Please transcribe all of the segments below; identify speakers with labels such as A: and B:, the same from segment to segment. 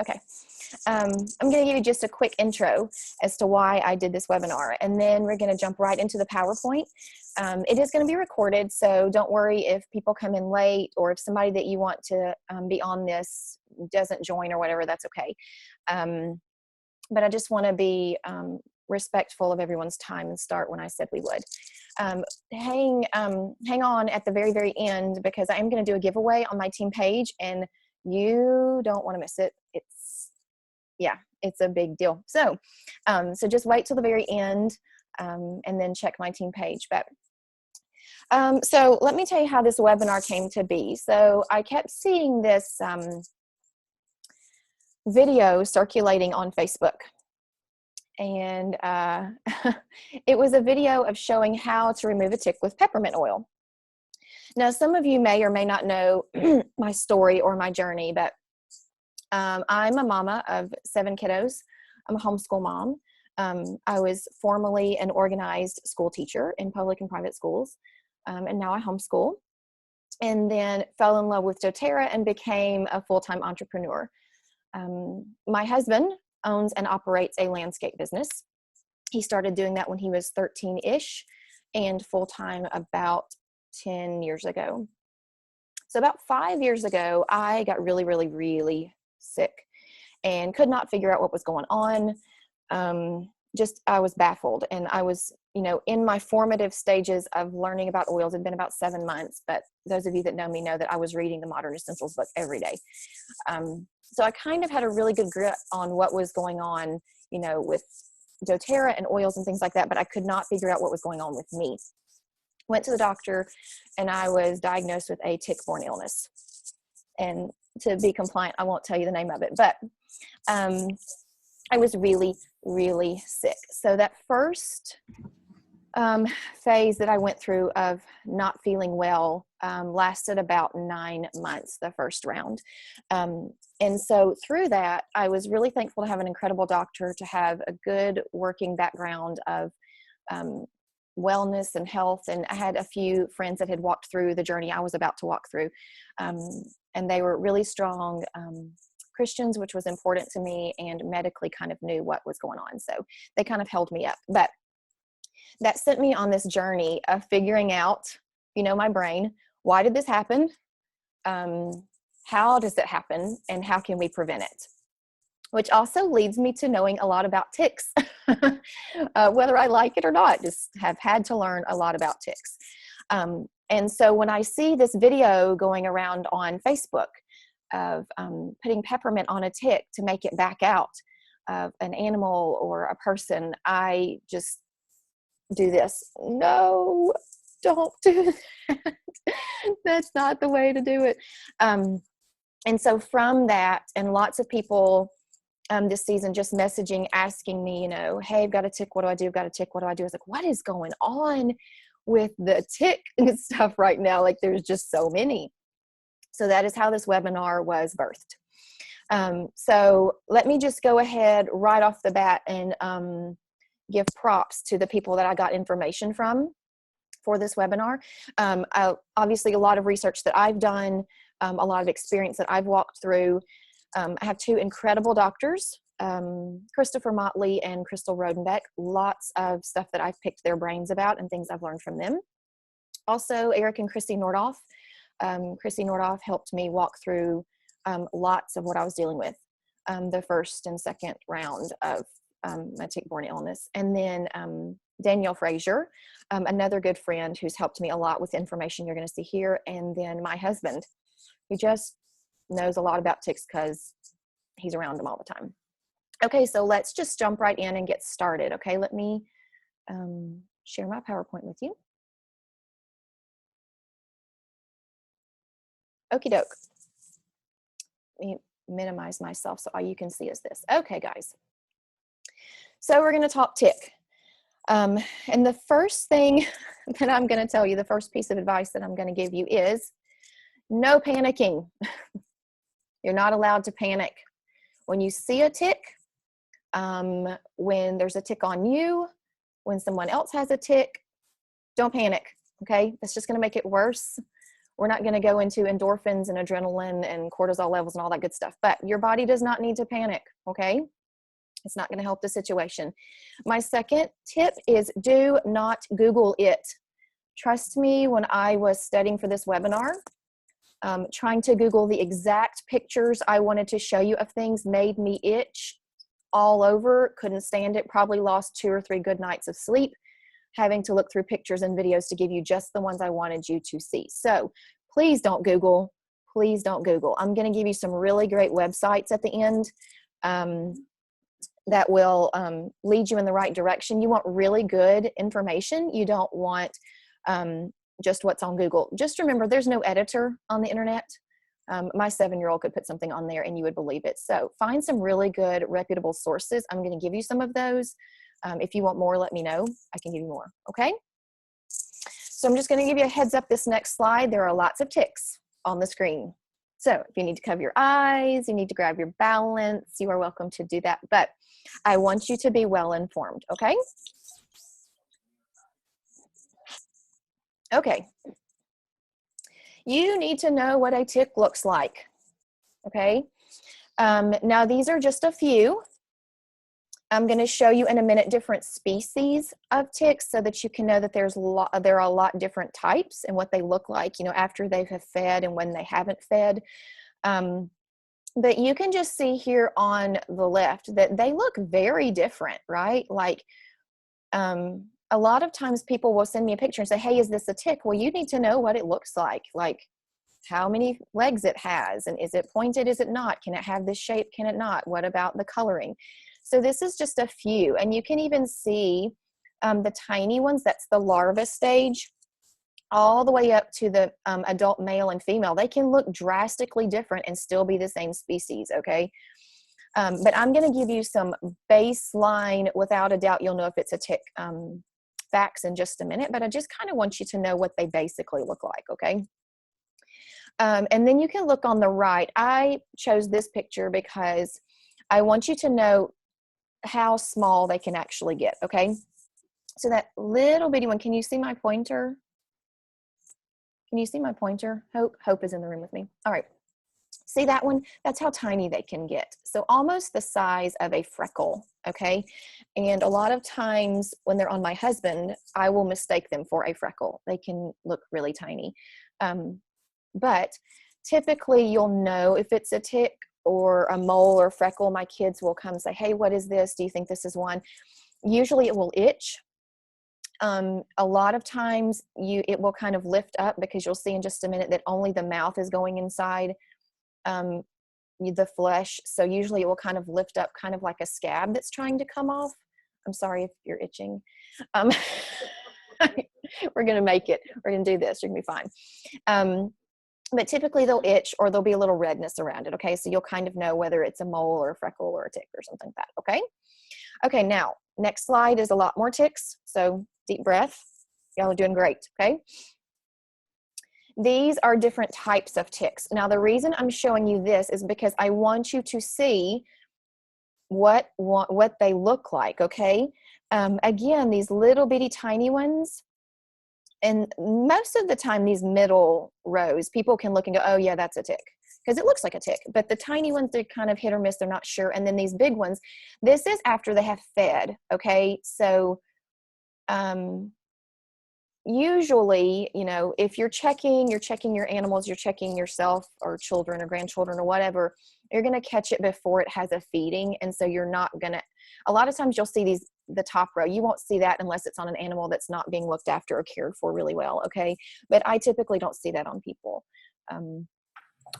A: Okay. I'm going to give you just a quick intro as to why I did this webinar, and then we're going to jump right into the PowerPoint. It is going to be recorded, so don't worry if people come in late or if somebody that you want to be on this doesn't join or whatever, that's okay. But I just want to be respectful of everyone's time and start when I said we would. Hang on at the very, very end, because I am going to do a giveaway on my team page, and you don't want to miss it. It's a big deal. So just wait till the very end and then check my team page. But so let me tell you how this webinar came to be. So I kept seeing this video circulating on Facebook. And it was a video of showing how to remove a tick with peppermint oil. Now, some of you may or may not know my story or my journey, but I'm a mama of 7 kiddos. I'm a homeschool mom. I was formerly an organized school teacher in public and private schools, and now I homeschool. And then fell in love with doTERRA and became a full-time entrepreneur. My husband owns and operates a landscape business. He started doing that when he was 13-ish and full-time about 10 years ago. So about 5 years ago, I got really, really, really sick and could not figure out what was going on. I was baffled, and I was, in my formative stages of learning about oils. It'd been about 7 months, but those of you that know me know that I was reading the Modern Essentials book every day. So I kind of had a really good grip on what was going on, with doTERRA and oils and things like that, but I could not figure out what was going on with me. Went to the doctor, and I was diagnosed with a tick-borne illness. And to be compliant, I won't tell you the name of it, but I was really, really sick. So that first phase that I went through of not feeling well lasted about 9 months, the first round. And so through that, I was really thankful to have an incredible doctor, to have a good working background of wellness and health. And I had a few friends that had walked through the journey I was about to walk through. And they were really strong Christians, which was important to me, and medically kind of knew what was going on. So they kind of held me up. But that sent me on this journey of figuring out, my brain. Why did this happen? How does it happen? And how can we prevent it? Which also leads me to knowing a lot about ticks, whether I like it or not. Just have had to learn a lot about ticks. And so when I see this video going around on Facebook of putting peppermint on a tick to make it back out of an animal or a person, I just do this. No, don't do that. That's not the way to do it. And so from that, and lots of people this season just messaging, asking me, hey, I've got a tick. What do I do? I've got a tick. What do I do? I was like, what is going on with the tick and stuff right now? Like, there's just so many. So that is how this webinar was birthed. So let me just go ahead right off the bat and give props to the people that I got information from for this webinar. Obviously, a lot of research that I've done, a lot of experience that I've walked through. I have 2 incredible doctors, Christopher Motley and Crystal Rodenbeck. Lots of stuff that I've picked their brains about and things I've learned from them. Also, Eric and Chrissy Nordoff. Chrissy Nordoff helped me walk through lots of what I was dealing with the first and second round of my tick-borne illness. And then Danielle Frazier, another good friend who's helped me a lot with information you're going to see here. And then my husband, who just knows a lot about ticks because he's around them all the time. Okay, so let's just jump right in and get started. Okay, let me share my PowerPoint with you. Okie doke. Let me minimize myself so all you can see is this. Okay, guys. So we're going to talk tick. And the first thing that I'm going to tell you, the first piece of advice that I'm going to give you is no panicking. You're not allowed to panic. When you see a tick, when there's a tick on you, when someone else has a tick, don't panic, okay? That's just going to make it worse. We're not going to go into endorphins and adrenaline and cortisol levels and all that good stuff, but your body does not need to panic, okay? It's not going to help the situation. My second tip is do not Google it. Trust me, when I was studying for this webinar, trying to Google the exact pictures I wanted to show you of things made me itch all over, couldn't stand it, probably lost 2 or 3 good nights of sleep, having to look through pictures and videos to give you just the ones I wanted you to see. So please don't Google, please don't Google. I'm gonna give you some really great websites at the end that will lead you in the right direction. You want really good information. You don't want just what's on Google. Just remember, there's no editor on the internet. My 7-year-old could put something on there and you would believe it. So find some really good reputable sources. I'm going to give you some of those. If you want more, let me know. I can give you more. Okay. So I'm just going to give you a heads up this next slide. There are lots of ticks on the screen. So if you need to cover your eyes, you need to grab your balance, you are welcome to do that. But I want you to be well informed. Okay. Okay. You need to know what a tick looks like. Okay. Now these are just a few. I'm going to show you in a minute different species of ticks so that you can know that there are a lot different types and what they look like, you know, after they have fed and when they haven't fed. But you can just see here on the left that they look very different, right? Like a lot of times people will send me a picture and say, hey, is this a tick? Well, you need to know what it looks like how many legs it has, and is it pointed, is it not? Can it have this shape, can it not? What about the coloring? So this is just a few, and you can even see the tiny ones, that's the larva stage, all the way up to the adult male and female. They can look drastically different and still be the same species, okay? But I'm going to give you some baseline, without a doubt you'll know if it's a tick, facts in just a minute, but I just kind of want you to know what they basically look like, okay? And then you can look on the right. I chose this picture because I want you to know how small they can actually get, okay? So that little bitty one, can you see my pointer? Can you see my pointer? Hope is in the room with me. All right. See that one? That's how tiny they can get. So almost the size of a freckle, okay? And a lot of times when they're on my husband, I will mistake them for a freckle. They can look really tiny. But typically you'll know if it's a tick or a mole or freckle. My kids will come say, hey, what is this? Do you think this is one? Usually it will itch. A lot of times it will kind of lift up, because you'll see in just a minute that only the mouth is going inside the flesh. So usually it will kind of lift up, kind of like a scab that's trying to come off. I'm sorry if you're itching. We're going to make it. We're going to do this. You're going to be fine. But typically they'll itch, or there'll be a little redness around it. Okay. So you'll kind of know whether it's a mole or a freckle or a tick or something like that. Okay. Okay. Now, next slide is a lot more ticks. So deep breath. Y'all are doing great. Okay. These are different types of ticks. Now, the reason I'm showing you this is because I want you to see what they look like. Okay. Again, these little bitty tiny ones. And most of the time, these middle rows, people can look and go, oh yeah, that's a tick, because it looks like a tick. But the tiny ones, they're kind of hit or miss, they're not sure. And then these big ones, this is after they have fed, okay? So usually, you know, if you're checking your animals, you're checking yourself or children or grandchildren or whatever, you're going to catch it before it has a feeding. And so you're not going to, a lot of times you'll see the top row. You won't see that unless it's on an animal that's not being looked after or cared for really well. Okay. But I typically don't see that on people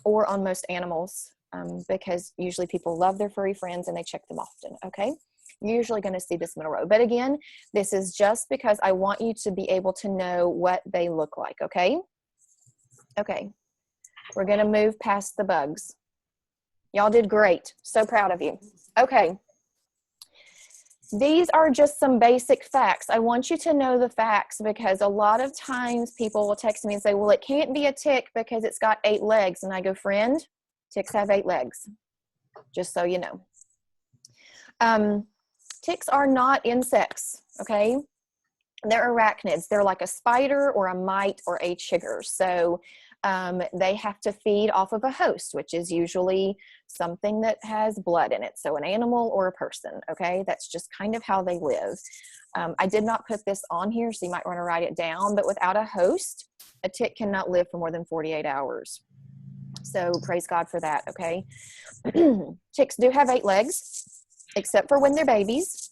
A: or on most animals because usually people love their furry friends and they check them often. Okay. You're usually going to see this middle row. But again, this is just because I want you to be able to know what they look like. Okay. Okay. We're going to move past the bugs. Y'all did great. So proud of you. Okay. These are just some basic facts. I want you to know the facts because a lot of times people will text me and say, well, it can't be a tick because it's got 8 legs. And I go, friend, ticks have 8 legs, just so you know. Ticks are not insects, okay? They're arachnids. They're like a spider or a mite or a chigger. So They have to feed off of a host, which is usually something that has blood in it. So an animal or a person, okay? That's just kind of how they live. I did not put this on here, so you might want to write it down, but without a host, a tick cannot live for more than 48 hours. So praise God for that, okay? Ticks do have 8 legs, except for when they're babies,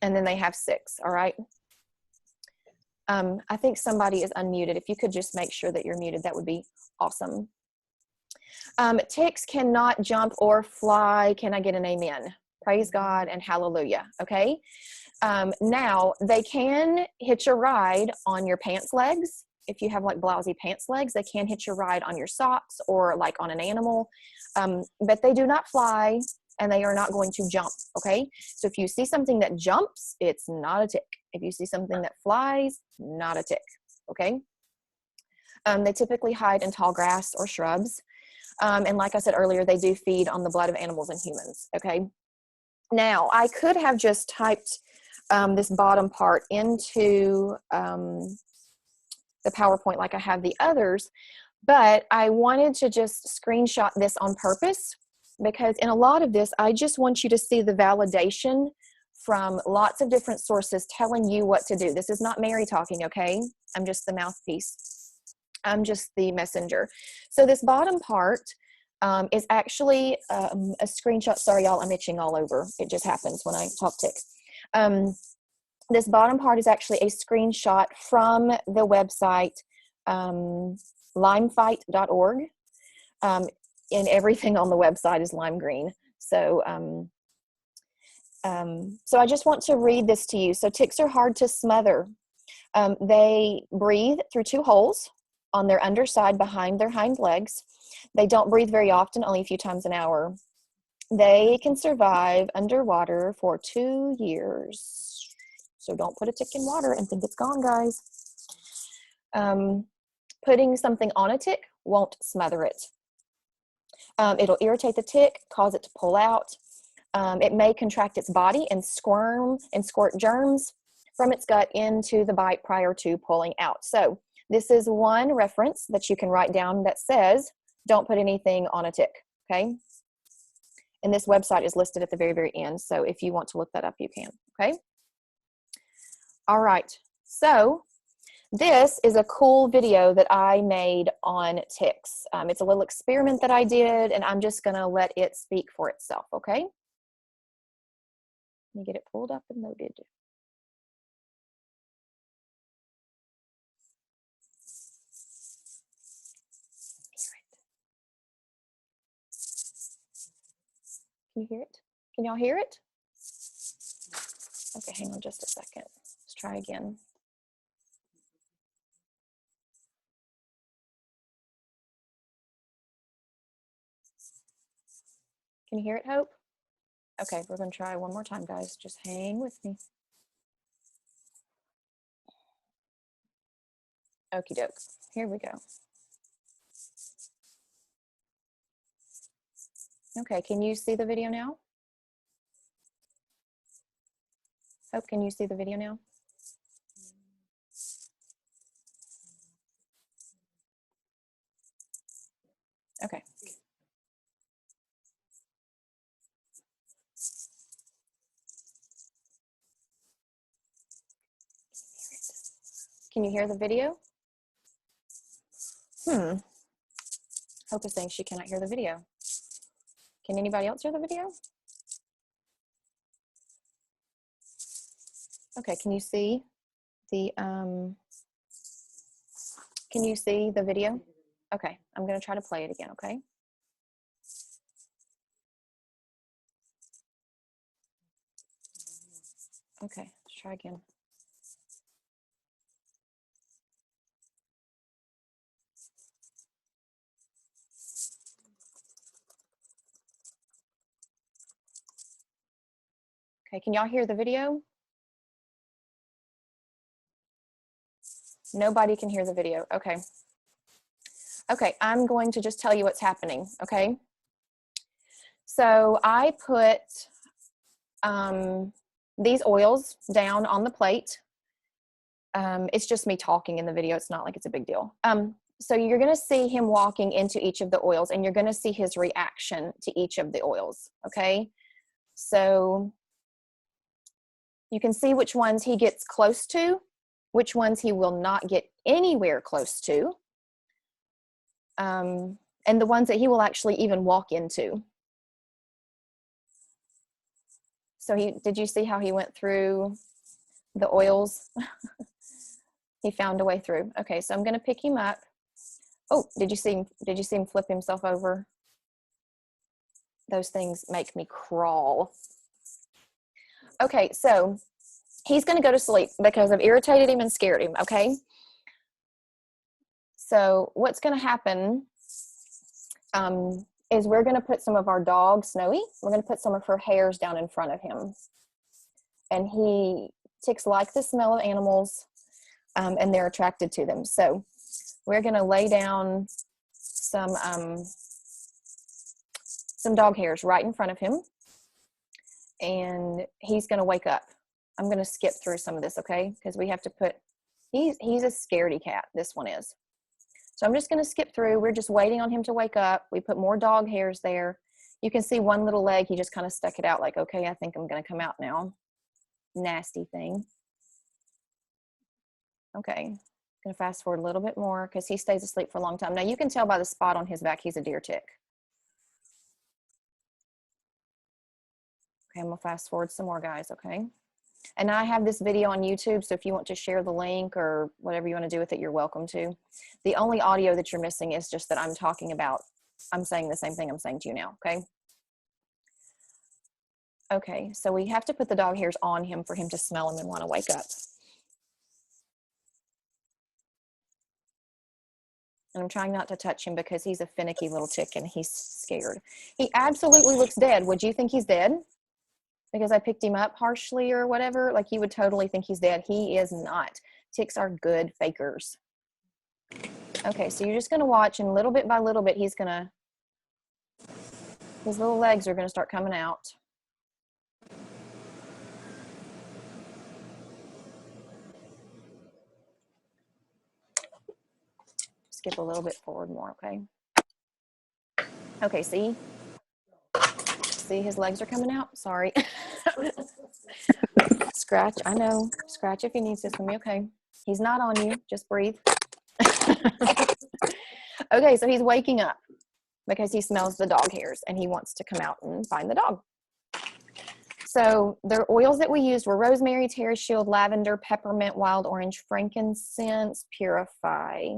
A: and then they have 6, all right? I think somebody is unmuted. If you could just make sure that you're muted, that would be awesome. Ticks cannot jump or fly. Can I get an amen? Praise God and hallelujah, okay? Now, they can hitch a ride on your pants legs. If you have like blousy pants legs, they can hitch a ride on your socks or like on an animal, but they do not fly and they are not going to jump, okay? So if you see something that jumps, it's not a tick. If you see something that flies, not a tick, okay? They typically hide in tall grass or shrubs. And like I said earlier, they do feed on the blood of animals and humans, okay? Now, I could have just typed this bottom part into the PowerPoint like I have the others, but I wanted to just screenshot this on purpose because in a lot of this, I just want you to see the validation from lots of different sources telling you what to do. This is not Mary talking, okay? I'm just the mouthpiece. I'm just the messenger. So this bottom part is actually a screenshot. Sorry, y'all, I'm itching all over. It just happens when I talk ticks. This bottom part is actually a screenshot from the website limefight.org. And everything on the website is lime green. So, so I just want to read this to you. So ticks are hard to smother. They breathe through 2 holes on their underside behind their hind legs. They don't breathe very often, only a few times an hour. They can survive underwater for 2 years. So don't put a tick in water and think it's gone, guys. Putting something on a tick won't smother it. It'll irritate the tick, cause it to pull out. It may contract its body and squirm and squirt germs from its gut into the bite prior to pulling out. So this is one reference that you can write down that says, don't put anything on a tick, okay? And this website is listed at the very, very end. So if you want to look that up, you can, okay? All right, so this is a cool video that I made on ticks. It's a little experiment that I did, and I'm just gonna let it speak for itself, okay? Let me get it pulled up and loaded. Can you hear it? Can y'all hear it? Okay, hang on just a second. Let's try again. Can you hear it, Hope? Okay, we're gonna try one more time, guys. Just hang with me. Okie doke, here we go. Okay, can you see the video now? Hope, can you see the video now? Okay. Can you hear the video? Hope is saying she cannot hear the video. Can anybody else hear the video? Okay, can you see the video? Okay, I'm gonna try to play it again, okay? Okay, let's try again. Okay, can y'all hear the video? Nobody can hear the video, okay. Okay, I'm going to just tell you what's happening, okay? So I put these oils down on the plate. It's just me talking in the video. It's not like it's a big deal. So you're going to see him walking into each of the oils, and you're going to see his reaction to each of the oils, okay? So you can see which ones he gets close to, which ones he will not get anywhere close to, and the ones that he will actually even walk into. So did you see how he went through the oils? He found a way through. Okay, so I'm going to pick him up. Oh, did you see him flip himself over? Those things make me crawl. Okay, so he's going to go to sleep because I've irritated him and scared him, okay? So what's going to happen is we're going to put some of our dog, Snowy, we're going to put some of her hairs down in front of him. And ticks like the smell of animals, and they're attracted to them. So we're going to lay down some dog hairs right in front of him, and he's going to wake up. I'm going to skip through some of this, okay? Because we have to put, he's a scaredy cat, this one is. So I'm just going to skip through. We're just waiting on him to wake up. We put more dog hairs there. You can see one little leg, he just kind of stuck it out like, okay, I think I'm going to come out now. Nasty thing. Okay, I'm going to fast forward a little bit more because he stays asleep for a long time. Now you can tell by the spot on his back he's a deer tick. Okay, I'm going to fast forward some more, guys, okay? And I have this video on YouTube, so if you want to share the link or whatever you want to do with it, you're welcome to. The only audio that you're missing is just that I'm talking about, I'm saying the same thing I'm saying to you now, okay? Okay, so we have to put the dog hairs on him for him to smell them and want to wake up. And I'm trying not to touch him because he's a finicky little tick and he's scared. He absolutely looks dead. Would you think he's dead? Because I picked him up harshly or whatever? Like, you would totally think he's dead. He is not. Ticks are good fakers. Okay, so you're just going to watch, and little bit by little bit, his little legs are going to start coming out. Skip a little bit forward more, okay? Okay, see his legs are coming out? Sorry. Scratch, I know. Scratch if he needs this from me, okay? He's not on you, just breathe. Okay, so he's waking up because he smells the dog hairs and he wants to come out and find the dog. So the oils that we used were rosemary, TerraShield, lavender, peppermint, wild orange, frankincense, purify.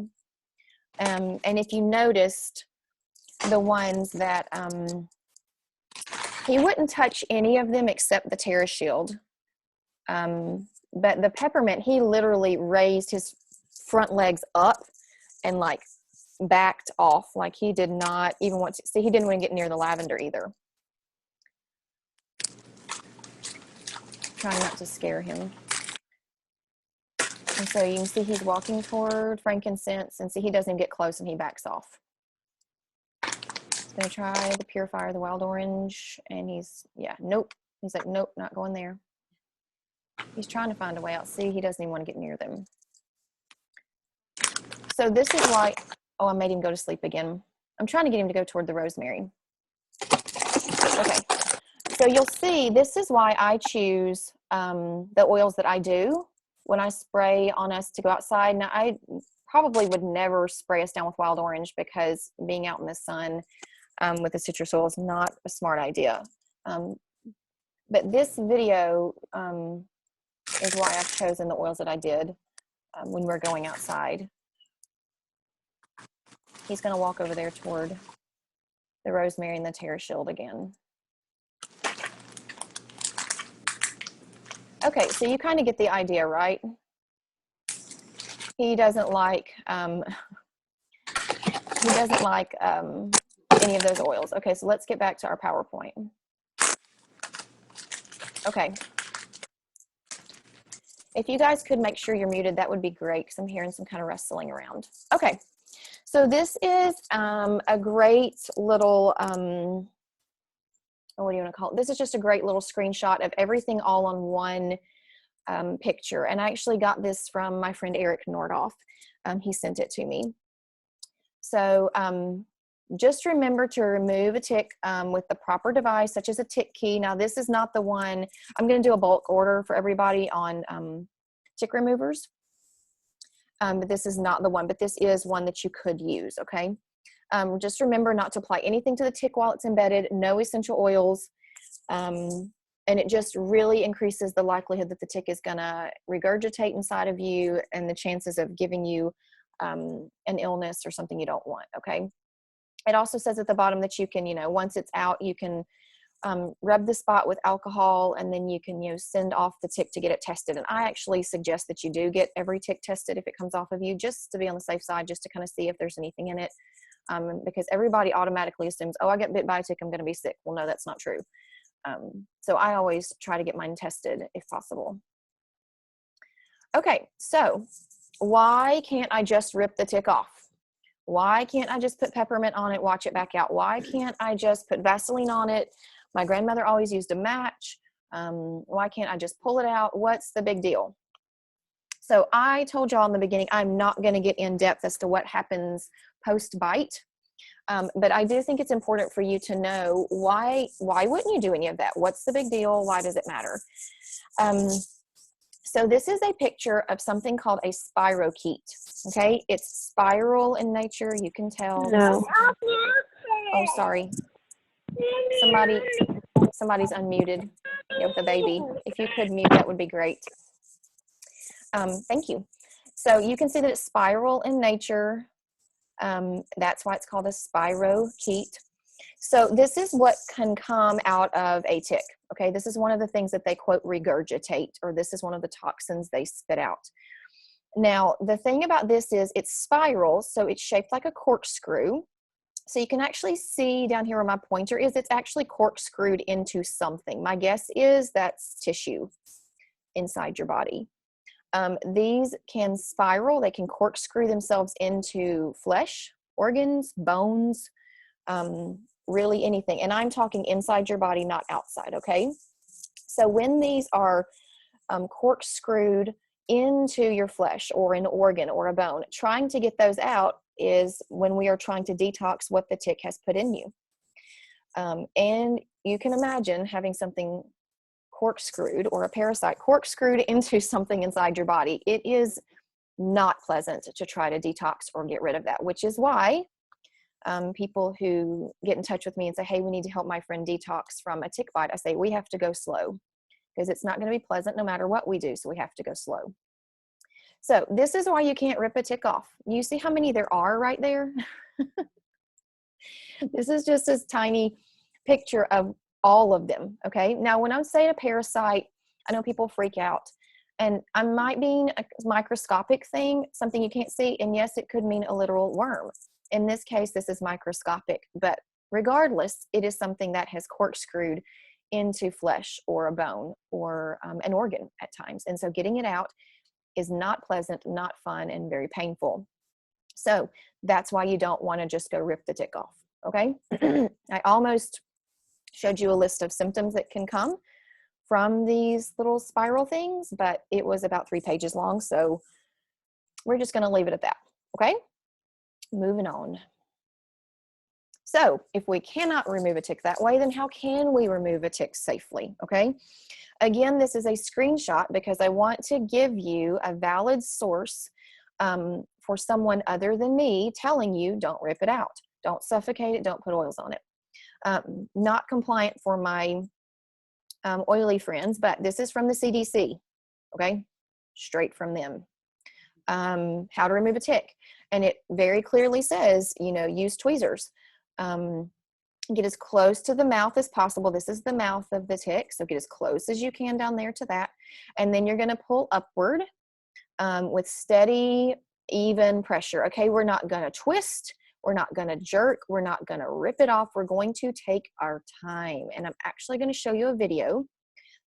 A: And if you noticed, the ones that he wouldn't touch any of them except the TerraShield. But the peppermint, he literally raised his front legs up and like backed off. Like, he did not even want to see, he didn't want to get near the lavender either. Trying not to scare him. And so you can see he's walking toward frankincense, and see he doesn't get close and he backs off. He's gonna try the purifier, the wild orange, and nope. He's like, nope, not going there. He's trying to find a way out. See, he doesn't even want to get near them. So this is why, oh, I made him go to sleep again. I'm trying to get him to go toward the rosemary. Okay, so you'll see this is why I choose the oils that I do when I spray on us to go outside. Now, I probably would never spray us down with wild orange because being out in the sun with the citrus oil is not a smart idea. But this video is why I've chosen the oils that I did when we're going outside. He's going to walk over there toward the rosemary and the TerraShield again. Okay, so you kind of get the idea, right? He doesn't like any of those oils. Okay, so let's get back to our PowerPoint. Okay. If you guys could make sure you're muted, that would be great because I'm hearing some kind of rustling around. Okay, so this is a great little, what do you want to call it? This is just a great little screenshot of everything all on one picture. And I actually got this from my friend Eric Nordoff. He sent it to me. So just remember to remove a tick with the proper device, such as a tick key. Now, this is not the one. I'm going to do a bulk order for everybody on tick removers. But this is not the one, but this is one that you could use, okay? Just remember not to apply anything to the tick while it's embedded, no essential oils, and it just really increases the likelihood that the tick is gonna regurgitate inside of you and the chances of giving you an illness or something you don't want, okay? It also says at the bottom that you can, once it's out, you can rub the spot with alcohol, and then you can, send off the tick to get it tested. And I actually suggest that you do get every tick tested if it comes off of you, just to be on the safe side, just to kind of see if there's anything in it. Because everybody automatically assumes, oh, I get bit by a tick, I'm going to be sick. Well, no, that's not true. So I always try to get mine tested if possible. Okay, so why can't I just rip the tick off? Why can't I just put peppermint on it, watch it back out? Why can't I just put Vaseline on it? My grandmother always used a match. Why can't I just pull it out? What's the big deal? So I told y'all in the beginning, I'm not going to get in depth as to what happens post-bite. But I do think it's important for you to know why wouldn't you do any of that? What's the big deal? Why does it matter? So this is a picture of something called a spirochete. Okay, it's spiral in nature. You can tell.
B: No.
A: Oh, sorry. Somebody's unmuted with a baby. If you could mute, that would be great. Thank you. So you can see that it's spiral in nature. That's why it's called a spirochete. So this is what can come out of a tick. Okay, this is one of the things that they quote regurgitate, or this is one of the toxins they spit out. Now, the thing about this is it's spiral, so it's shaped like a corkscrew. So you can actually see down here where my pointer is, it's actually corkscrewed into something. My guess is that's tissue inside your body. These can spiral, they can corkscrew themselves into flesh, organs, bones, really anything. And I'm talking inside your body, not outside, okay? So when these are corkscrewed into your flesh or an organ or a bone, trying to get those out is when we are trying to detox what the tick has put in you. And you can imagine having something corkscrewed, or a parasite corkscrewed into something inside your body. It is not pleasant to try to detox or get rid of that, which is why people who get in touch with me and say, hey, we need to help my friend detox from a tick bite, I say, we have to go slow, because it's not going to be pleasant no matter what we do, so we have to go slow. So this is why you can't rip a tick off. You see how many there are right there? This is just this tiny picture of all of them, okay? Now, when I'm saying a parasite, I know people freak out, and I might mean a microscopic thing, something you can't see, and yes, it could mean a literal worm. In this case, this is microscopic, but regardless, it is something that has corkscrewed into flesh or a bone or an organ at times. And so getting it out is not pleasant, not fun, and very painful. So that's why you don't want to just go rip the tick off, okay? I almost showed you a list of symptoms that can come from these little spiral things, but it was about 3 pages long, so we're just going to leave it at that, okay? Moving on. So if we cannot remove a tick that way, then how can we remove a tick safely, okay? Again, this is a screenshot because I want to give you a valid source for someone other than me telling you don't rip it out, don't suffocate it, don't put oils on it. Not compliant for my oily friends, but this is from the CDC, okay? Straight from them. How to remove a tick. And it very clearly says, use tweezers. Get as close to the mouth as possible. This is the mouth of the tick, so get as close as you can down there to that. And then you're going to pull upward with steady, even pressure. Okay, we're not going to twist. We're not going to jerk. We're not going to rip it off. We're going to take our time. And I'm actually going to show you a video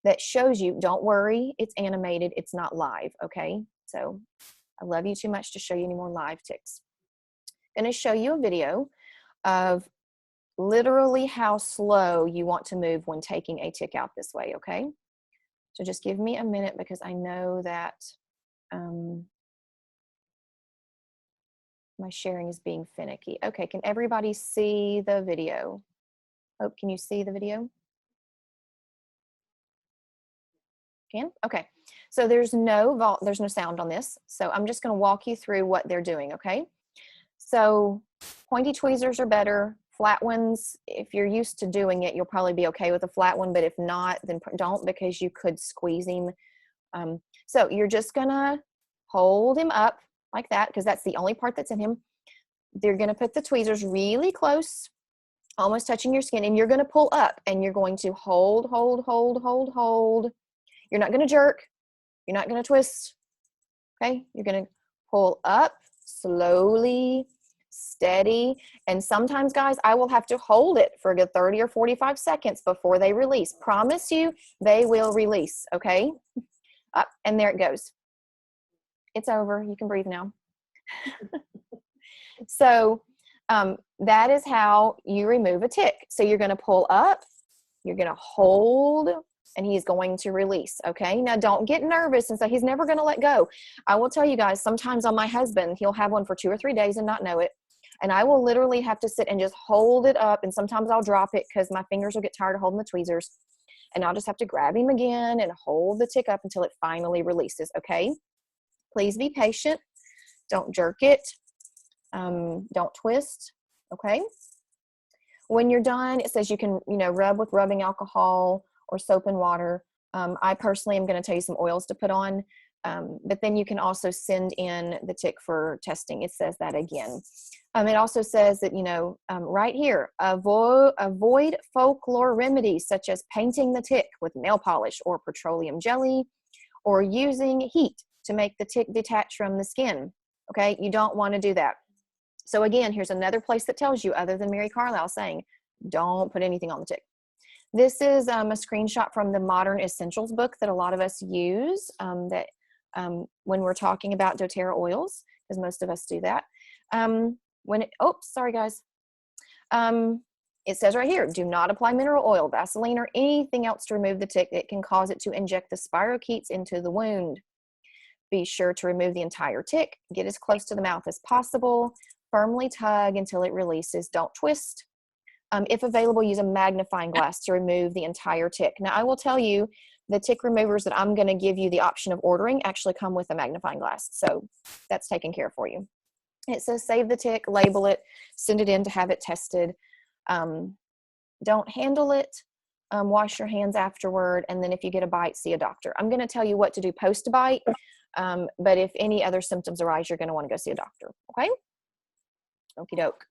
A: that shows you, don't worry, it's animated. It's not live, okay? So I love you too much to show you any more live ticks. I'm going to show you a video of literally how slow you want to move when taking a tick out this way, okay? So just give me a minute because I know that My sharing is being finicky. Okay, can everybody see the video? Oh, can you see the video? Can? Okay. So there's no sound on this. So I'm just going to walk you through what they're doing, okay? So pointy tweezers are better. Flat ones, if you're used to doing it, you'll probably be okay with a flat one, but if not, then don't, because you could squeeze him. So you're just going to hold him up like that, because that's the only part that's in him. They're going to put the tweezers really close, almost touching your skin, and you're going to pull up, and you're going to hold, hold, hold, hold, hold. You're not going to jerk. You're not going to twist. Okay? You're going to pull up slowly, steady. And sometimes, guys, I will have to hold it for a good 30 or 45 seconds before they release. Promise you, they will release. Okay? Up, and there it goes. It's over. You can breathe now. So that is how you remove a tick. So you're going to pull up, you're going to hold, and he's going to release. Okay. Now don't get nervous and say he's never going to let go. I will tell you guys, sometimes on my husband, he'll have one for 2 or 3 days and not know it. And I will literally have to sit and just hold it up. And sometimes I'll drop it because my fingers will get tired of holding the tweezers. And I'll just have to grab him again and hold the tick up until it finally releases. Okay. Please be patient. Don't jerk it. Don't twist. Okay. When you're done, it says you can, rub with rubbing alcohol or soap and water. I personally am going to tell you some oils to put on, but then you can also send in the tick for testing. It says that again. It also says that, right here, avoid folklore remedies such as painting the tick with nail polish or petroleum jelly, or using heat to make the tick detach from the skin. Okay, you don't want to do that. So again, here's another place that tells you, other than Mary Carlisle saying, don't put anything on the tick. This is a screenshot from the Modern Essentials book that a lot of us use when we're talking about doTERRA oils, because most of us do that. Sorry guys. It says right here, do not apply mineral oil, Vaseline, or anything else to remove the tick. It can cause it to inject the spirochetes into the wound. Be sure to remove the entire tick. Get as close to the mouth as possible. Firmly tug until it releases. Don't twist. If available, use a magnifying glass to remove the entire tick. Now, I will tell you, the tick removers that I'm going to give you the option of ordering actually come with a magnifying glass. So that's taken care of for you. It says save the tick, label it, send it in to have it tested. Don't handle it. Wash your hands afterward. And then if you get a bite, see a doctor. I'm going to tell you what to do post-bite. But if any other symptoms arise, you're going to want to go see a doctor. Okay? Okie doke.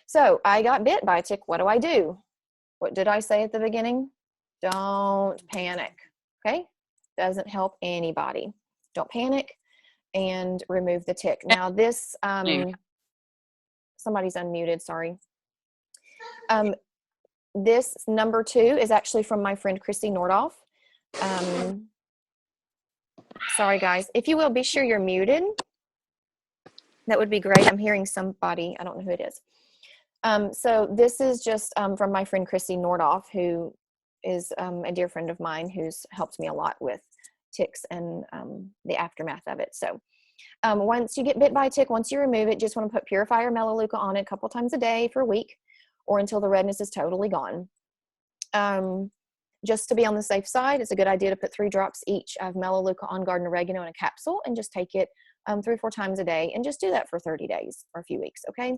A: So I got bit by a tick. What do? What did I say at the beginning? Don't panic. Okay? Doesn't help anybody. Don't panic and remove the tick. Now this, somebody's unmuted, sorry. This number 2 is actually from my friend Chrissy Nordhoff. Sorry guys, if you will, be sure you're muted. That would be great. I'm hearing somebody, I don't know who it is. So this is just from my friend Chrissy Nordhoff, who is a dear friend of mine who's helped me a lot with ticks and the aftermath of it. So once you get bit by a tick, once you remove it, just want to put Purify or Melaleuca on it a couple times a day for a week, or until the redness is totally gone. Just to be on the safe side, it's a good idea to put 3 drops each of Melaleuca On Guard and Oregano in a capsule and just take it 3 or 4 times a day, and just do that for 30 days or a few weeks, okay?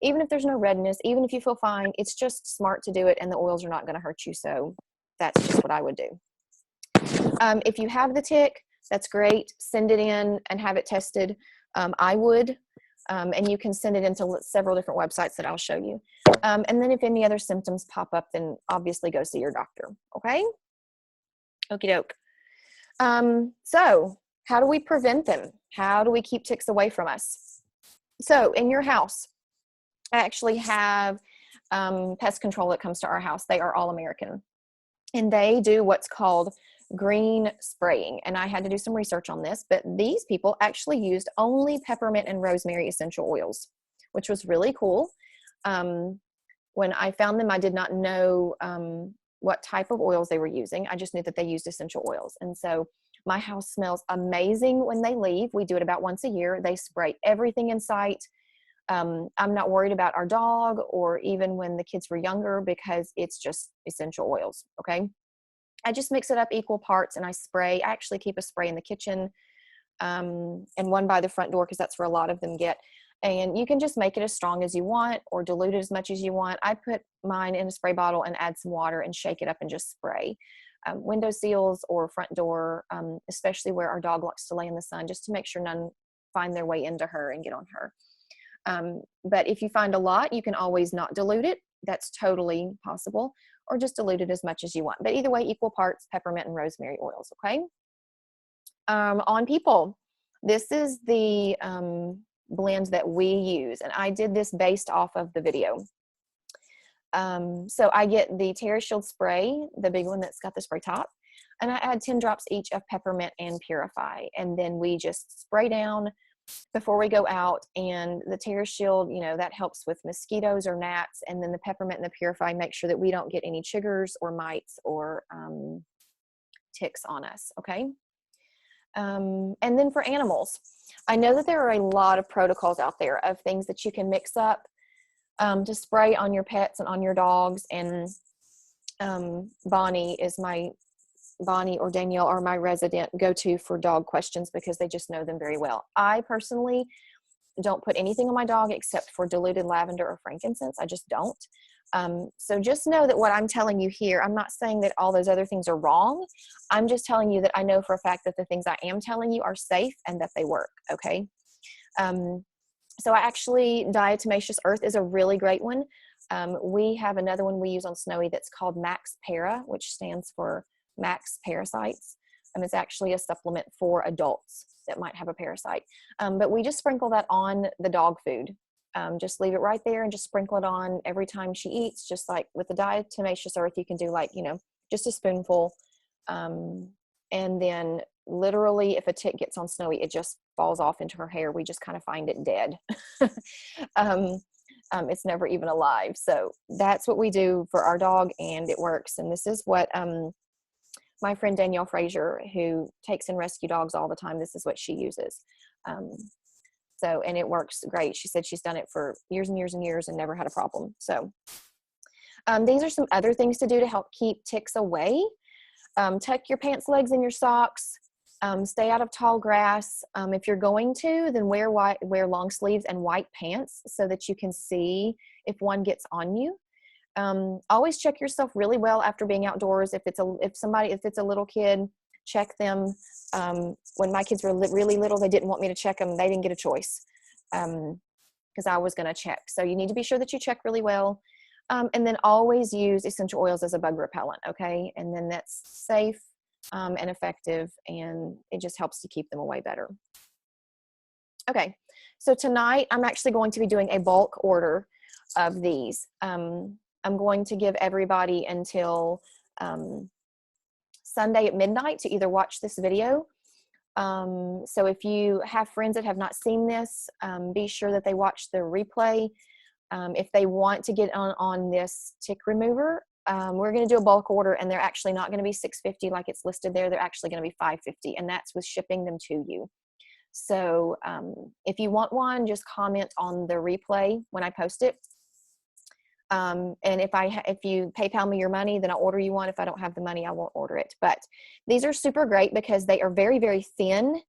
A: Even if there's no redness, even if you feel fine, it's just smart to do it, and the oils are not going to hurt you, so that's just what I would do. If you have the tick, that's great. Send it in and have it tested. I would, and you can send it into several different websites that I'll show you. And then if any other symptoms pop up, then obviously go see your doctor, okay? Okie doke. So how do we prevent them? How do we keep ticks away from us? So in your house, I actually have pest control that comes to our house. They are all American, and they do what's called green spraying. And I had to do some research on this, but these people actually used only peppermint and rosemary essential oils, which was really cool. When I found them, I did not know what type of oils they were using. I just knew that they used essential oils. And so my house smells amazing when they leave. We do it about once a year. They spray everything in sight. I'm not worried about our dog or even when the kids were younger because it's just essential oils, okay? I just mix it up equal parts and I spray. I actually keep a spray in the kitchen and one by the front door because that's where a lot of them get. And you can just make it as strong as you want or dilute it as much as you want. I put mine in a spray bottle and add some water and shake it up and just spray. Window seals or front door, especially where our dog likes to lay in the sun, just to make sure none find their way into her and get on her. But if you find a lot, you can always not dilute it. That's totally possible, or just dilute it as much as you want. But either way, equal parts peppermint and rosemary oils, okay? On people, this is the blend that we use, and I did this based off of the video. So I get the TerraShield spray, the big one that's got the spray top, and I add 10 drops each of peppermint and Purify, and then we just spray down before we go out. And the TerraShield, you know, that helps with mosquitoes or gnats, and then the peppermint and the Purify make sure that we don't get any chiggers or mites or ticks on us, okay? And then for animals, I know that there are a lot of protocols out there of things that you can mix up to spray on your pets and on your dogs. And Bonnie or Danielle are my resident go-to for dog questions because they just know them very well. I personally don't put anything on my dog except for diluted lavender or frankincense. I just don't. So just know that what I'm telling you here, I'm not saying that all those other things are wrong. I'm just telling you that I know for a fact that the things I am telling you are safe and that they work, okay? So Diatomaceous Earth is a really great one. We have another one we use on Snowy that's called Max Para, which stands for Max Parasites. It's actually a supplement for adults that might have a parasite. But we just sprinkle that on the dog food. Just leave it right there and just sprinkle it on every time she eats, just like with the Diatomaceous Earth, you can do like, you know, just a spoonful. And then literally if a tick gets on Snowy, it just falls off into her hair. We just kind of find it dead. It's never even alive. So that's what we do for our dog, and it works. And this is what my friend Danielle Frazier, who takes in rescue dogs all the time, this is what she uses. And it works great. She said she's done it for years and years and years and never had a problem. So these are some other things to do to help keep ticks away. Tuck your pants legs in your socks. Stay out of tall grass. If you're going to, then wear long sleeves and white pants so that you can see if one gets on you. Always check yourself really well after being outdoors. If it's a little kid, check them. When my kids were really little, they didn't want me to check them. They didn't get a choice because I was going to check. So you need to be sure that you check really well. And then always use essential oils as a bug repellent, okay? And then that's safe and effective, and it just helps to keep them away better. Okay, so tonight I'm actually going to be doing a bulk order of these. I'm going to give everybody until Sunday at midnight to either watch this video. So if you have friends that have not seen this, be sure that they watch the replay. If they want to get on this tick remover, we're going to do a bulk order, and they're actually not going to be $650 like it's listed there. They're actually going to be $550, and that's with shipping them to you. So if you want one, just comment on the replay when I post it. And if you PayPal me your money, then I'll order you one. If I don't have the money, I won't order it. But these are super great because they are very, very thin.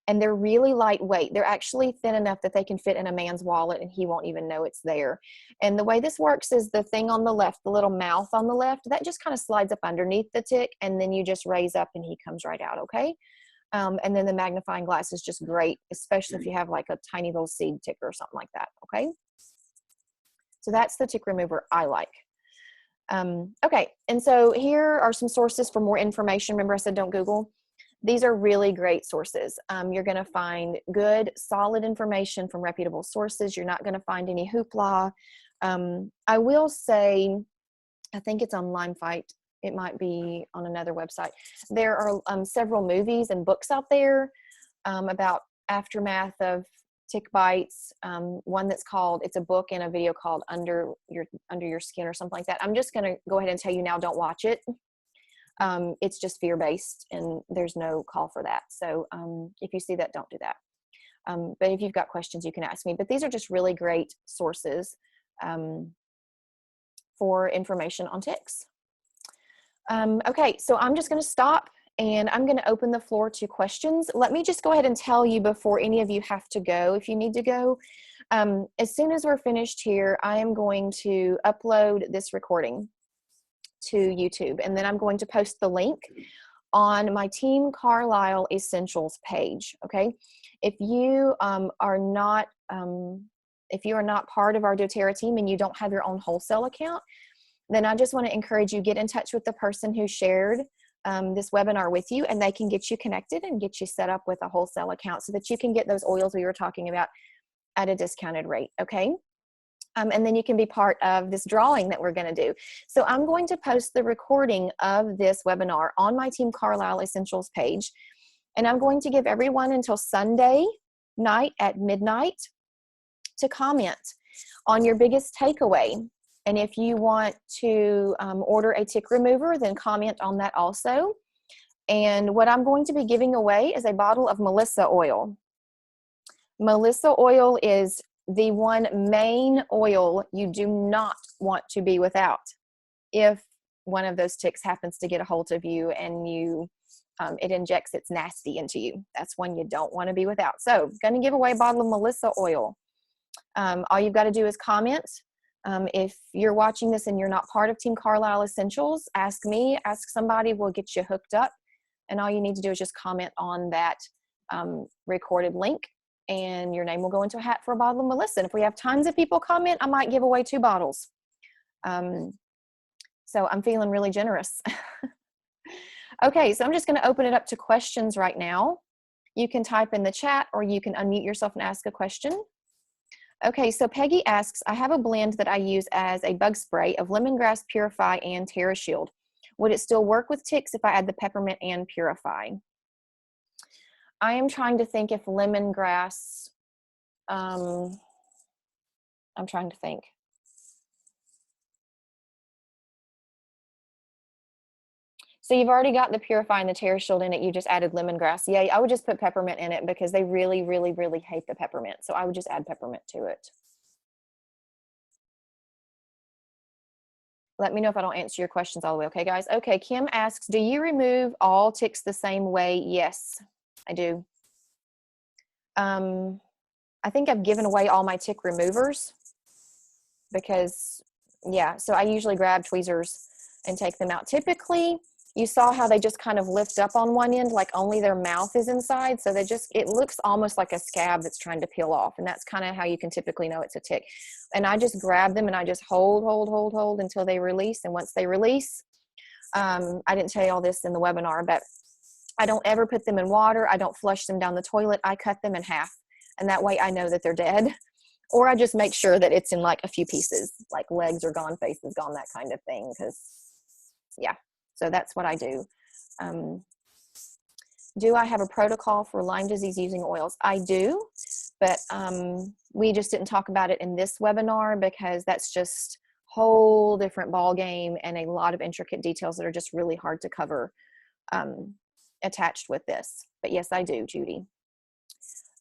A: And they're really lightweight. They're actually thin enough that they can fit in a man's wallet and he won't even know it's there. And the way this works is the thing on the left, the little mouth on the left, that just kind of slides up underneath the tick, and then you just raise up and he comes right out, okay? And then the magnifying glass is just great, especially if you have like a tiny little seed tick or something like that, okay? So that's the tick remover I like. Okay, and so here are some sources for more information. Remember I said don't Google? These are really great sources. You're going to find good, solid information from reputable sources. You're not going to find any hoopla. I will say, I think it's on LimeFight. It might be on another website. There are several movies and books out there about aftermath of tick bites. One that's called, it's a book and a video called Under Your Skin or something like that. I'm just going to go ahead and tell you now, don't watch it. It's just fear-based and there's no call for that. So if you see that, don't do that. But if you've got questions, you can ask me. But these are just really great sources for information on ticks. Okay, so I'm just going to stop and I'm going to open the floor to questions. Let me just go ahead and tell you before any of you have to go, if you need to go. As soon as we're finished here, I am going to upload this recording to YouTube, and then I'm going to post the link on my Team Carlisle Essentials page. Okay, if you are not part of our doTERRA team and you don't have your own wholesale account, then I just want to encourage you, get in touch with the person who shared this webinar with you, and they can get you connected and get you set up with a wholesale account so that you can get those oils we were talking about at a discounted rate, okay? And then you can be part of this drawing that we're going to do. So I'm going to post the recording of this webinar on my Team Carlisle Essentials page, and I'm going to give everyone until Sunday night at midnight to comment on your biggest takeaway. And if you want to order a tick remover, then comment on that also. And what I'm going to be giving away is a bottle of Melissa oil. Melissa oil is the one main oil you do not want to be without if one of those ticks happens to get a hold of you and you it injects its nasty into you. That's one you don't want to be without. So I'm going to give away a bottle of Melissa oil. All you've got to do is comment. If you're watching this and you're not part of Team Carlisle Essentials, ask me, ask somebody, we'll get you hooked up. And all you need to do is just comment on that recorded link, and your name will go into a hat for a bottle of Melissa. And if we have tons of people comment, I might give away 2 bottles. So I'm feeling really generous. Okay, so I'm just going to open it up to questions right now. You can type in the chat or you can unmute yourself and ask a question. Okay, so Peggy asks, I have a blend that I use as a bug spray of lemongrass, Purify, and TerraShield. Would it still work with ticks if I add the peppermint and Purify? I am trying to think if lemongrass, I'm trying to think. So you've already got the Purify and the TerraShield in it. You just added lemongrass. Yeah, I would just put peppermint in it because they really, really, really hate the peppermint. So I would just add peppermint to it. Let me know if I don't answer your questions all the way. Okay, guys? Okay, Kim asks, do you remove all ticks the same way? Yes, I do. I think I've given away all my tick removers because, yeah, so I usually grab tweezers and take them out. Typically, you saw how they just kind of lift up on one end, like only their mouth is inside. So it looks almost like a scab that's trying to peel off. And that's kind of how you can typically know it's a tick. And I just grab them and I just hold until they release. And once they release, I didn't tell you all this in the webinar, but I don't ever put them in water. I don't flush them down the toilet. I cut them in half. And that way I know that they're dead. Or I just make sure that it's in like a few pieces, like legs are gone, face is gone, that kind of thing. Because, yeah. So that's what I do. Do I have a protocol for Lyme disease using oils? I do, but we just didn't talk about it in this webinar because that's just a whole different ball game and a lot of intricate details that are just really hard to cover attached with this. But yes, I do, Judy.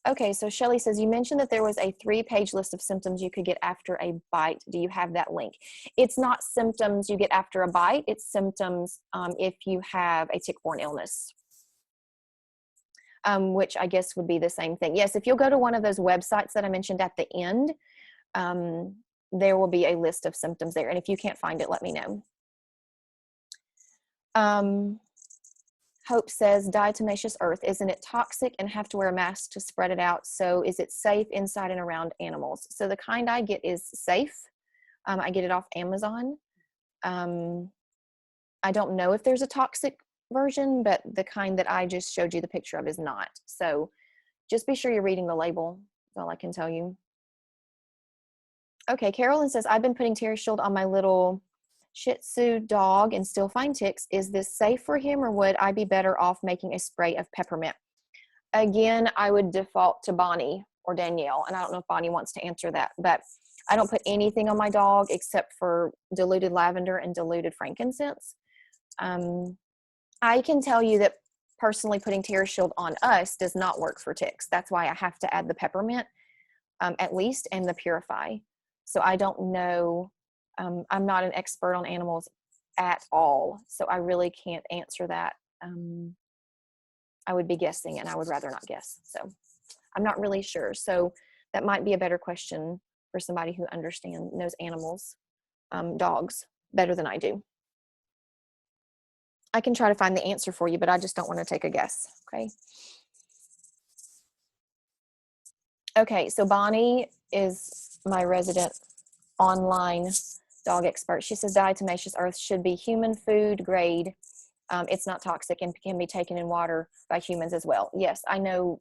A: Okay, so Shelly says, you mentioned that there was a 3-page list of symptoms you could get after a bite. Do you have that link? It's not symptoms you get after a bite. It's symptoms if you have a tick-borne illness, which I guess would be the same thing. Yes, if you'll go to one of those websites that I mentioned at the end, there will be a list of symptoms there. And if you can't find it, let me know. Hope says, diatomaceous earth, isn't it toxic and have to wear a mask to spread it out? So is it safe inside and around animals? So the kind I get is safe. I get it off Amazon. I don't know if there's a toxic version, but the kind that I just showed you the picture of is not. So just be sure you're reading the label. That's all I can tell you. Okay, Carolyn says, I've been putting TerraShield on my little Shih Tzu dog and still find ticks. Is this safe for him, or would I be better off making a spray of peppermint? Again, I would default to Bonnie or Danielle, and I don't know if Bonnie wants to answer that, but I don't put anything on my dog except for diluted lavender and diluted frankincense. I can tell you that personally putting TerraShield on us does not work for ticks. That's why I have to add the peppermint at least, and the Purify. So I don't know. I'm not an expert on animals at all, so I really can't answer that. I would be guessing, and I would rather not guess. So I'm not really sure. So that might be a better question for somebody who knows animals, dogs, better than I do. I can try to find the answer for you, but I just don't want to take a guess, okay? Okay, so Bonnie is my resident online dog expert. She says diatomaceous earth should be human food grade. It's not toxic and can be taken in water by humans as well. Yes, I know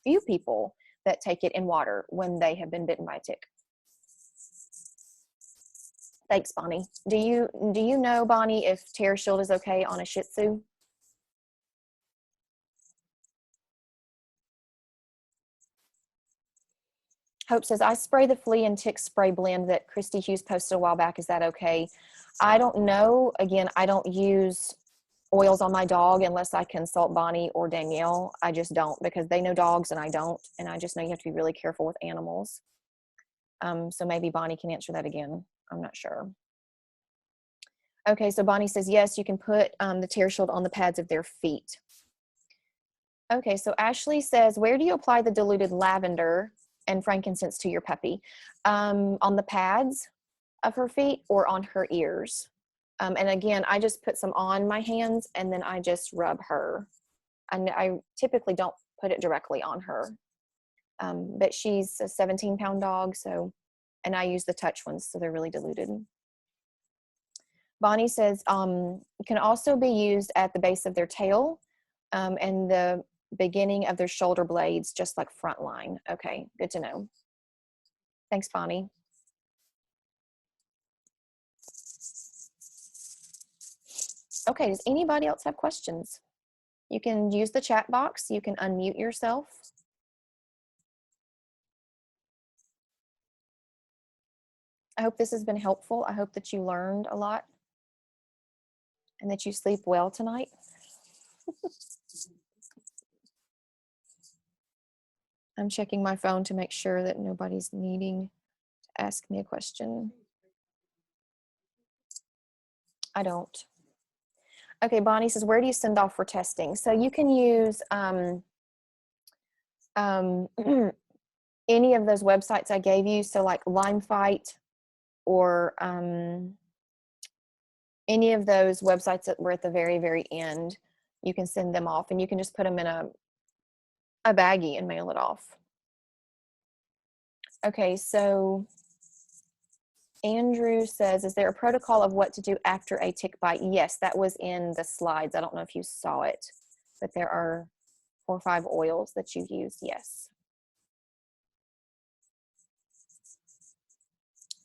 A: few people that take it in water when they have been bitten by a tick. Thanks, Bonnie. Do you know, Bonnie, if TerraShield is okay on a Shih Tzu? Hope says, I spray the flea and tick spray blend that Christy Hughes posted a while back. Is that okay? I don't know. Again, I don't use oils on my dog unless I consult Bonnie or Danielle. I just don't, because they know dogs and I don't. And I just know you have to be really careful with animals. So maybe Bonnie can answer that again. I'm not sure. Okay, so Bonnie says, yes, you can put the TerraShield on the pads of their feet. Okay, so Ashley says, where do you apply the diluted lavender and frankincense to your puppy? On the pads of her feet or on her ears? And again, I just put some on my hands and then I just rub her. And I typically don't put it directly on her. But she's a 17-pound dog, so, and I use the touch ones, so they're really diluted. Bonnie says, can also be used at the base of their tail and the beginning of their shoulder blades, just like frontline. Okay, good to know. Thanks, Bonnie. Okay, does anybody else have questions? You can use the chat box. You can unmute yourself. I hope this has been helpful. I hope that you learned a lot and that you sleep well tonight. I'm checking my phone to make sure that nobody's needing to ask me a question. I don't. Okay, Bonnie says, where do you send off for testing? So you can use any of those websites I gave you. So like LimeFight or any of those websites that were at the very, very end, you can send them off and you can just put them in a baggie and mail it off. Okay, so Andrew says, is there a protocol of what to do after a tick bite? Yes, that was in the slides. I don't know if you saw it, but there are 4 or 5 oils that you use, yes.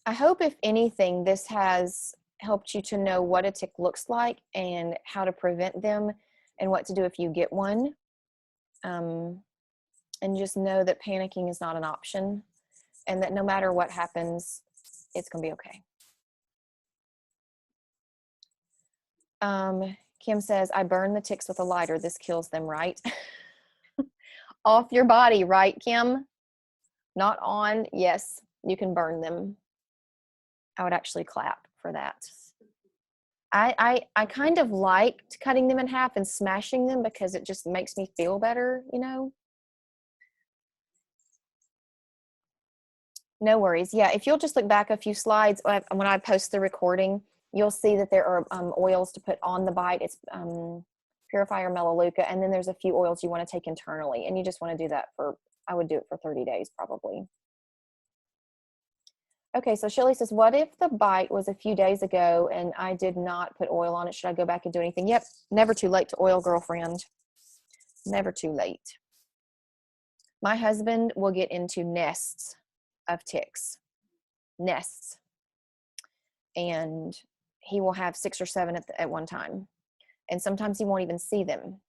A: I hope, if anything, this has helped you to know what a tick looks like and how to prevent them and what to do if you get one. And just know that panicking is not an option and that no matter what happens, it's going to be okay. Kim says, I burn the ticks with a lighter. This kills them, right? Off your body, right, Kim? Not on. Yes, you can burn them. I would actually clap for that. I kind of liked cutting them in half and smashing them because it just makes me feel better, you know? No worries. Yeah, if you'll just look back a few slides, when I post the recording, you'll see that there are oils to put on the bite. It's Purify or Melaleuca, and then there's a few oils you want to take internally, and you just want to do that for, I would do it for 30 days probably. Okay, so Shelley says, what if the bite was a few days ago and I did not put oil on it? Should I go back and do anything? Yep, never too late to oil, girlfriend. Never too late. My husband will get into nests of ticks. Nests. And he will have 6 or 7 at one time. And sometimes he won't even see them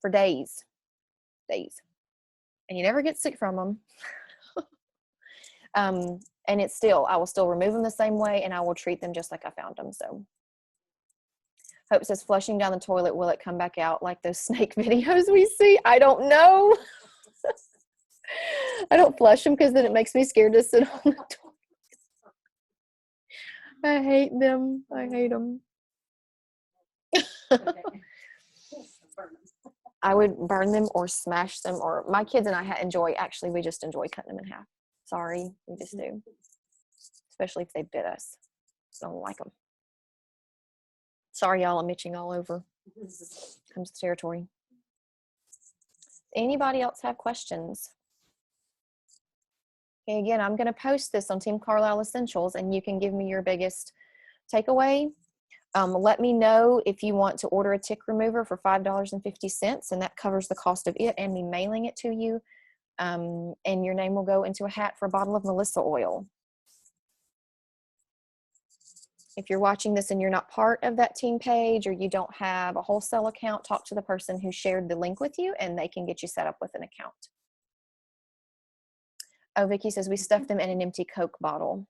A: for days. And you never get sick from them. And it's still, I will still remove them the same way and I will treat them just like I found them. So Hope says, flushing down the toilet, will it come back out like those snake videos we see? I don't know. I don't flush them because then it makes me scared to sit on the toilet. I hate them. I hate them. I would burn them or smash them, or my kids and I enjoy, actually, we just enjoy cutting them in half. Sorry, we just do. Especially if they bit us. I don't like them. Sorry, y'all, I'm itching all over. Comes the territory. Anybody else have questions? Okay, again, I'm going to post this on Team Carlisle Essentials, and you can give me your biggest takeaway. Let me know if you want to order a tick remover for $5.50, and that covers the cost of it and me mailing it to you. And your name will go into a hat for a bottle of Melissa oil. If you're watching this and you're not part of that team page, or you don't have a wholesale account, talk to the person who shared the link with you and they can get you set up with an account. Oh, Vicky says we stuffed them in an empty Coke bottle.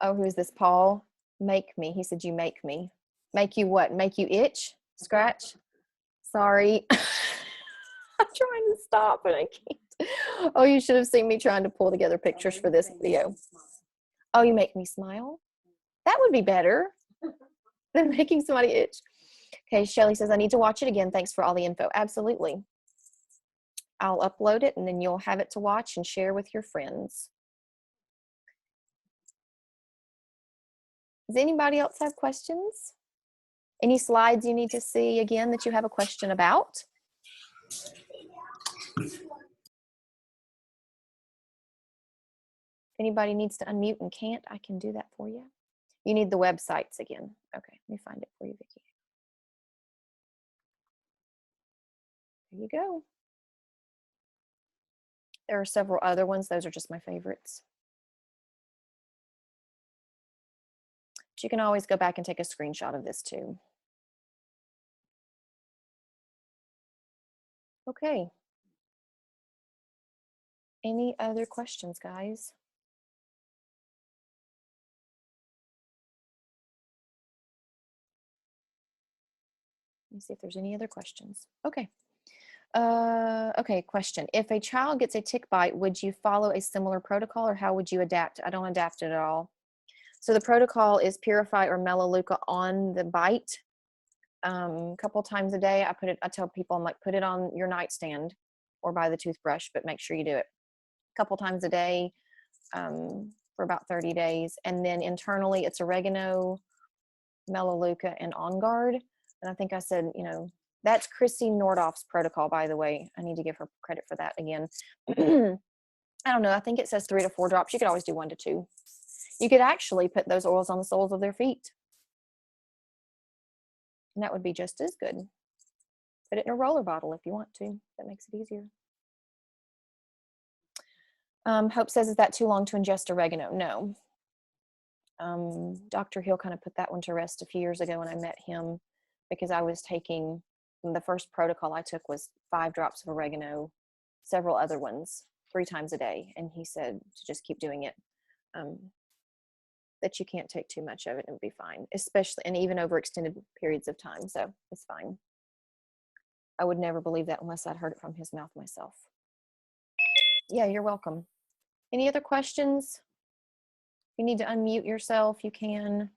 A: Oh, who is this? Paul? Make me. He said, you make me. Make you what? Make you itch? Scratch? Sorry. I'm trying to stop, but I can't. Oh, you should have seen me trying to pull together pictures for this video. Oh, you make me smile? That would be better than making somebody itch. Okay, Shelly says, I need to watch it again. Thanks for all the info. Absolutely. I'll upload it, and then you'll have it to watch and share with your friends. Does anybody else have questions? Any slides you need to see again that you have a question about? If anybody needs to unmute and can't, I can do that for you. You need the websites again. Okay, let me find it for you, Vicki. There you go. There are several other ones. Those are just my favorites. But you can always go back and take a screenshot of this too. Okay. Any other questions, guys? Let me see if there's any other questions. Okay. Okay, question. If a child gets a tick bite, would you follow a similar protocol, or how would you adapt? I don't adapt it at all. So the protocol is Purify or Melaleuca on the bite. A couple times a day. I tell people, I'm like, put it on your nightstand or by the toothbrush, but make sure you do it a couple times a day for about 30 days. And then internally it's oregano, Melaleuca, and On Guard. And I think I said, you know, that's Christine Nordoff's protocol, by the way. I need to give her credit for that again. I don't know. I think it says 3 to 4 drops. You could always do 1 to 2. You could actually put those oils on the soles of their feet. And that would be just as good. Put it in a roller bottle if you want to. That makes it easier. Hope says, is that too long to ingest oregano? No. Dr. Hill kind of put that one to rest a few years ago when I met him, because I was taking, the first protocol I took was 5 drops of oregano, several other ones, 3 times a day. And he said to just keep doing it, that you can't take too much of it and it'll be fine, especially, and even over extended periods of time. So it's fine. I would never believe that unless I'd heard it from his mouth myself. Yeah, you're welcome. Any other questions? If you need to unmute yourself, you can.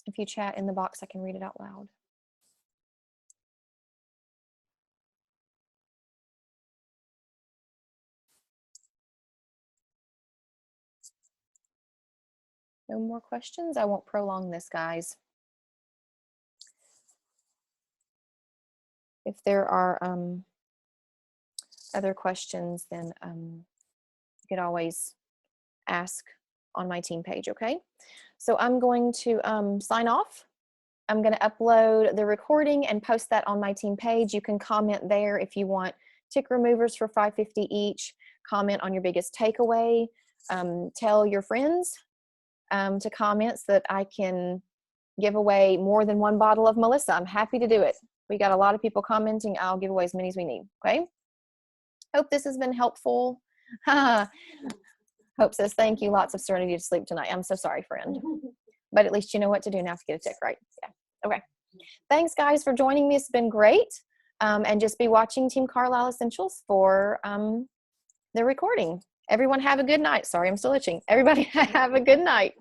A: If you chat in the box, I can read it out loud. No more questions? I won't prolong this, guys. If there are other questions, then you could always ask on my team page, okay? So I'm going to sign off. I'm going to upload the recording and post that on my team page. You can comment there if you want tick removers for $5.50 each. Comment on your biggest takeaway. Tell your friends to comment so that I can give away more than 1 bottle of Melissa. I'm happy to do it. We got a lot of people commenting. I'll give away as many as we need, okay? Hope this has been helpful. Hope says, thank you. Lots of serenity to sleep tonight. I'm so sorry, friend. But at least you know what to do now to get a tick, right? Yeah. Okay. Thanks, guys, for joining me. It's been great. And just be watching Team Carlisle Essentials for the recording. Everyone have a good night. Sorry, I'm still itching. Everybody have a good night.